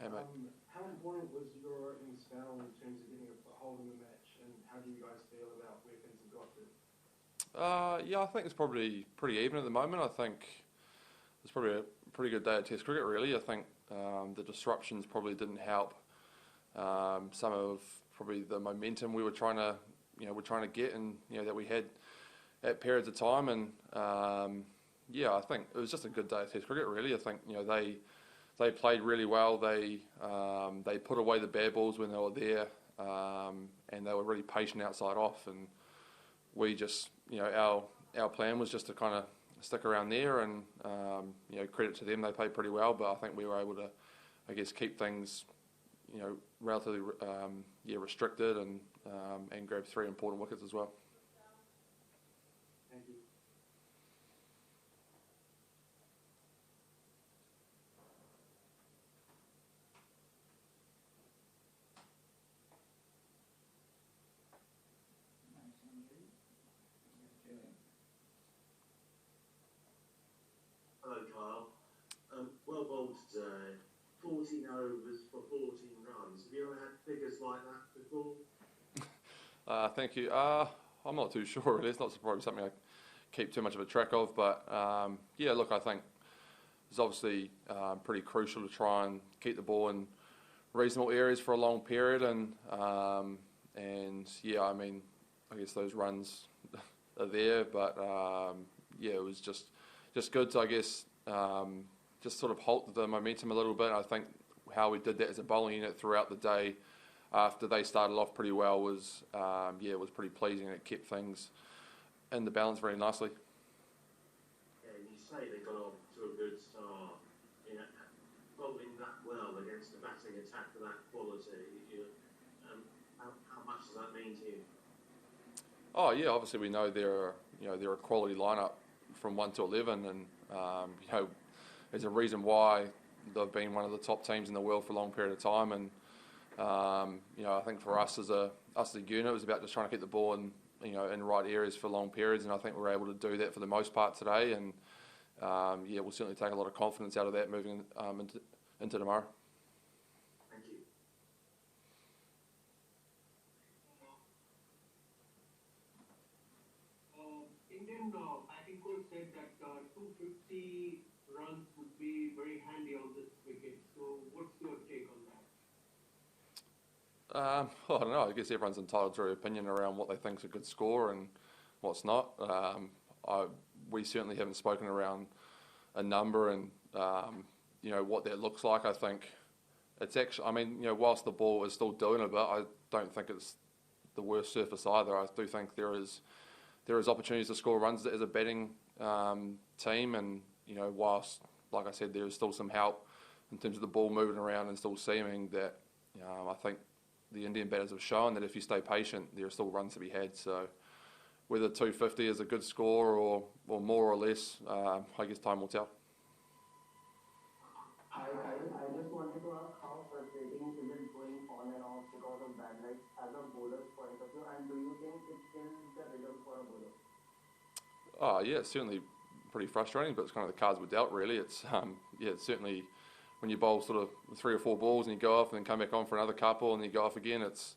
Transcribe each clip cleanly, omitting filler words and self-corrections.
Hey, mate. How important was your opening spell in terms of getting a hold in the match, and how do you guys feel about where things have got to? Yeah, I think it's probably pretty even at the moment. I think it's probably a pretty good day of Test cricket, really. I think the disruptions probably didn't help some of probably the momentum we were trying to, get, and that we had at periods of time. And I think it was just a good day of Test cricket, really. I think they played really well. They put away the bad balls when they were there, and they were really patient outside off. And we just, our plan was just to kind of stick around there, and credit to them, they played pretty well. But I think we were able to, keep things, relatively restricted, and grab 3 important wickets as well. Thank you. Hello, Kyle. Well bowled today. 14 overs for 14 runs. Have you ever had figures like that before? Thank you. I'm not too sure, really. It's not probably something I keep too much of a track of. But, look, I think it's obviously pretty crucial to try and keep the ball in reasonable areas for a long period. And I guess those runs are there. But, it was just good to, just sort of halt the momentum a little bit. I think how we did that as a bowling unit throughout the day after they started off pretty well was, it was pretty pleasing. It kept things in the balance very nicely. Yeah, you say they got off to a good start. Bowling that well against a batting attack of that quality. How much does that mean to you? Oh yeah, obviously we know they're a quality lineup from 1 to 11, and there's a reason why they've been one of the top teams in the world for a long period of time. And I think for us as a unit, it was about just trying to keep the ball in right areas for long periods, and I think we were able to do that for the most part today. And we'll certainly take a lot of confidence out of that moving into tomorrow. Thank you. Indian batting coach said that 250 runs would be very handy on this wicket. So what's your take on that? I don't know. I guess everyone's entitled to their opinion around what they think is a good score and what's not. We certainly haven't spoken around a number and what that looks like. I think it's actually, whilst the ball is still doing it, but I don't think it's the worst surface either. I do think there is opportunities to score runs as a batting team, and whilst, like I said, there is still some help in terms of the ball moving around and still seaming, that I think the Indian batters have shown that if you stay patient, there are still runs to be had. So whether 250 is a good score or more or less, I guess time will tell. Hi, Kyle. I just wanted to ask how frustrating is it going on and off because of bad lights as a bowler's point of view, and do you think it kills the rhythm for a bowler? Oh yeah, it's certainly pretty frustrating, but it's kind of the cards we're dealt, really. It's it's certainly when you bowl sort of 3 or 4 balls and you go off and then come back on for another couple and then you go off again, it's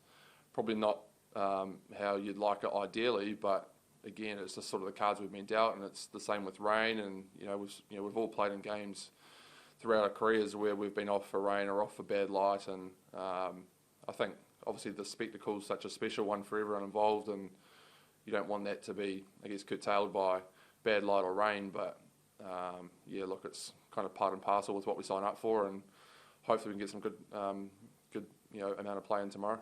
probably not how you'd like it ideally, but again, it's just sort of the cards we've been dealt, and it's the same with rain. And we've all played in games throughout our careers where we've been off for rain or off for bad light, and I think obviously the spectacle is such a special one for everyone involved, and you don't want that to be, curtailed by bad light or rain. But look, it's kind of part and parcel with what we sign up for, and hopefully we can get some good amount of play in tomorrow.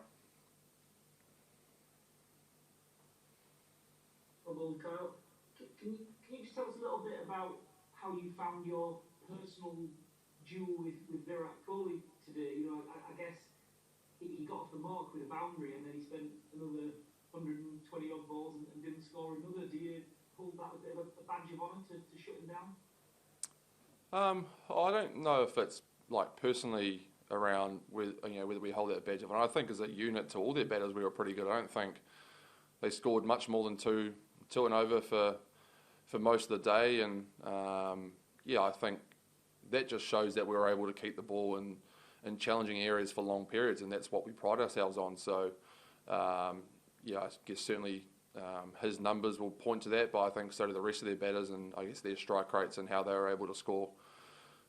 Well, Kyle, can you just tell us a little bit about how you found your personal duel with Virat Kohli today? I guess he got off the mark with a boundary, and then he spent another 120 odd balls and didn't score another. Do you hold that a bit of a badge of honour to shut him down? I don't know if it's like personally around whether we hold that badge of honour. I think as a unit to all their batters we were pretty good. I don't think they scored much more than two and over for most of the day, and I think that just shows that we were able to keep the ball in in challenging areas for long periods, and that's what we pride ourselves on. So, yeah, I guess certainly his numbers will point to that, but I think so do the rest of their batters, and I guess their strike rates and how they were able to score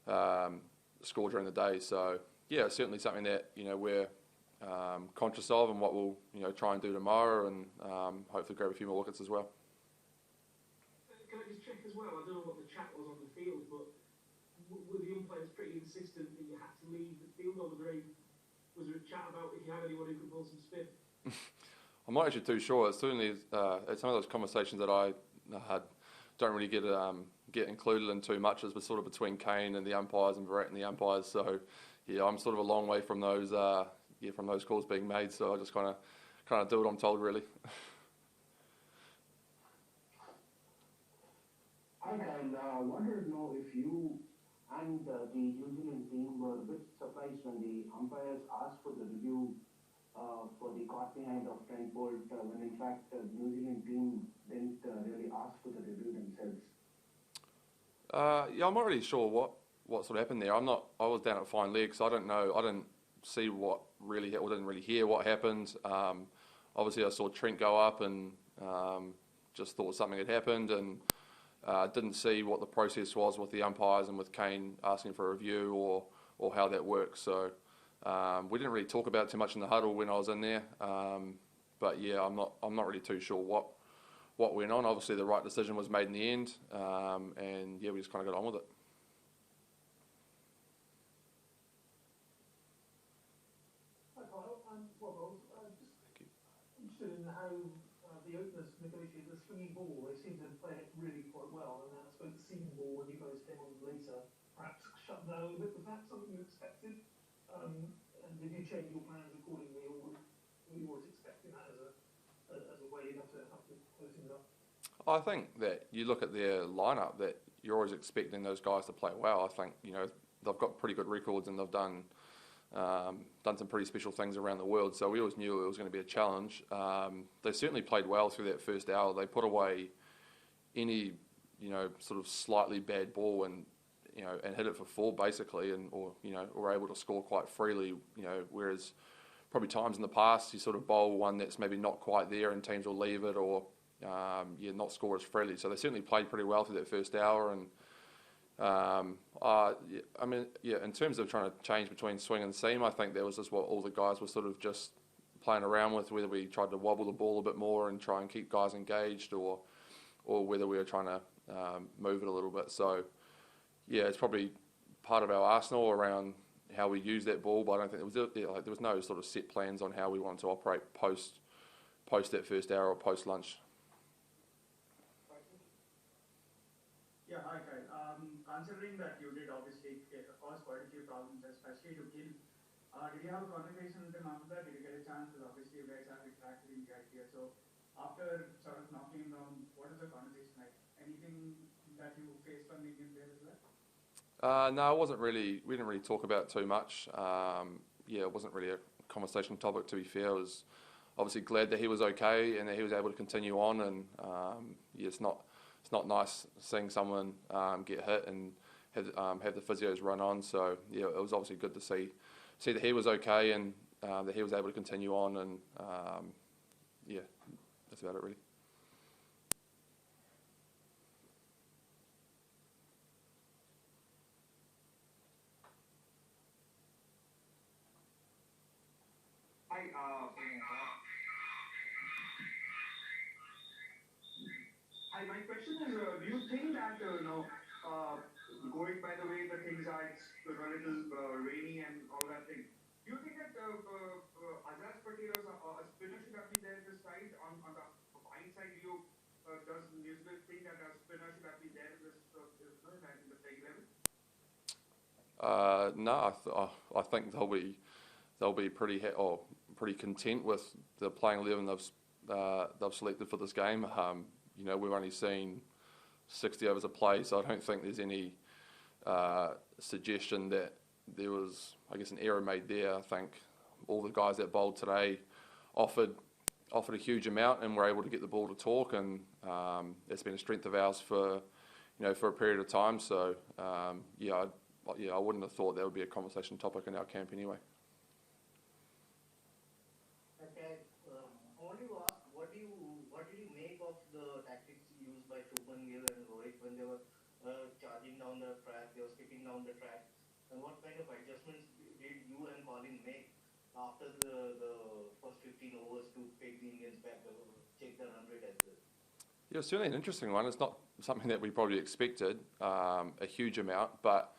during the day. So, yeah, it's certainly something that we're conscious of, and what we'll try and do tomorrow, and hopefully grab a few more wickets as well. Can I just check as well? I don't know what the chat was on the field, but were the umpires pretty insistent that you had to leave the field, or was there a chat about if you had anyone who could pull some spin? I'm not actually too sure. It's certainly it's some of those conversations that I don't really get included in too much, as we're sort of between Kane and the umpires and Virat and the umpires. So yeah, I'm sort of a long way from those calls being made. So I just kind of do what I'm told, really. Hi, Kyle. I wanted to know if you and the New Zealand team were a bit surprised when the umpires asked for the review for the caught behind of Trent Bolt, when in fact the New Zealand team didn't really ask for the review themselves. Yeah, I'm not really sure what sort of happened there. I was down at fine leg, so I don't know. I didn't see what really or didn't really hear what happened. Obviously, I saw Trent go up and just thought something had happened, and didn't see what the process was with the umpires and with Kane asking for a review or how that works. So we didn't really talk about it too much in the huddle when I was in there. But yeah, I'm not really too sure what went on. Obviously, the right decision was made in the end, and yeah, we just kind of got on with it. Hi, Kyle. Rob, just interested in how the openers negotiated the swinging ball. They seemed to play it really quite well, and I suppose the seam ball, when you guys came on later, perhaps shut down a little bit. Was that something you expected? And did you change your plans accordingly, or were you always expecting that as a way after closing it up? I think that you look at their lineup, that you're always expecting those guys to play well. I think they've got pretty good records, and they've done some pretty special things around the world. So we always knew it was going to be a challenge. They certainly played well through that first hour. They put away any sort of slightly bad ball and hit it for four basically, or were able to score quite freely. Whereas probably times in the past you sort of bowl one that's maybe not quite there, and teams will leave it or not score as freely. So they certainly played pretty well through that first hour, and in terms of trying to change between swing and seam, I think that was just what all the guys were sort of just playing around with, whether we tried to wobble the ball a bit more and try and keep guys engaged, or whether we were trying to move it a little bit. So yeah, it's probably part of our arsenal around how we use that ball, but I don't think there was no sort of set plans on how we wanted to operate post that first hour or post lunch. Yeah, hi Kyle. Considering that you did obviously cause quite a few problems, especially to Gill, did you have a conversation with him after that? Did you get a chance? Because obviously you guys have interacted in the idea. So after sort of knocking him down, what is the conversation like? Anything that you faced on the Indian there as well? No, it wasn't really. We didn't really talk about it too much. It wasn't really a conversation topic, to be fair. I was obviously glad that he was okay and that he was able to continue on. And it's not nice seeing someone get hit and have the physios run on. So yeah, it was obviously good to see that he was okay and that he was able to continue on. And yeah, that's about it really. Hi, my question is, do you think that, going by the way the things are, it's a little rainy and all that thing, do you think that Azaz Patel or a spinner should have been there this side on the fine side? Does New Zealand think that a spinner should have been there in this in the playing level? No, I think they'll be pretty content with the playing 11 they've selected for this game. We've only seen 60 overs of play, so I don't think there's any suggestion that there was, I guess, an error made there. I think all the guys that bowled today offered a huge amount and were able to get the ball to talk, and that's been a strength of ours for a period of time. So I yeah, I wouldn't have thought that would be a conversation topic in our camp anyway. Okay, I want to ask, what did you make of the tactics used by Shubman Gill and Rohit when they were charging down the track, they were skipping down the track, and what kind of adjustments did you and Colin make after the first 15 overs to take the Indians back, check the run rate as well? Yeah, it's certainly an interesting one. It's not something that we probably expected a huge amount, but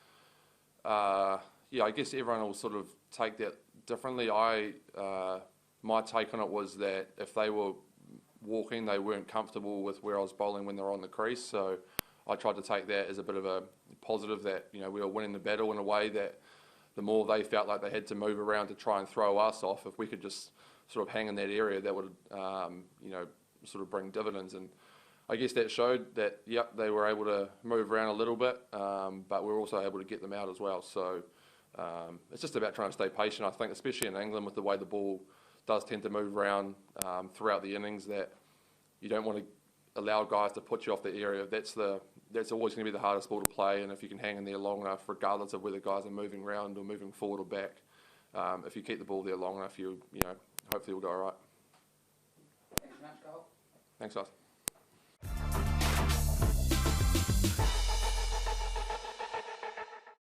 yeah, I guess everyone will sort of take that differently. My take on it was that if they were walking, they weren't comfortable with where I was bowling when they were on the crease. So I tried to take that as a bit of a positive that, you know, we were winning the battle in a way that the more they felt like they had to move around to try and throw us off, if we could just sort of hang in that area, that would, you know, sort of bring dividends. And I guess that showed that, yep, they were able to move around a little bit, but we were also able to get them out as well. So it's just about trying to stay patient, I think, especially in England with the way the ball does tend to move around throughout the innings, that you don't want to allow guys to put you off the area. That's always going to be the hardest ball to play, and if you can hang in there long enough, regardless of whether guys are moving around or moving forward or back, if you keep the ball there long enough, you know, hopefully we'll go all right. Thanks, Matt. Thanks, guys.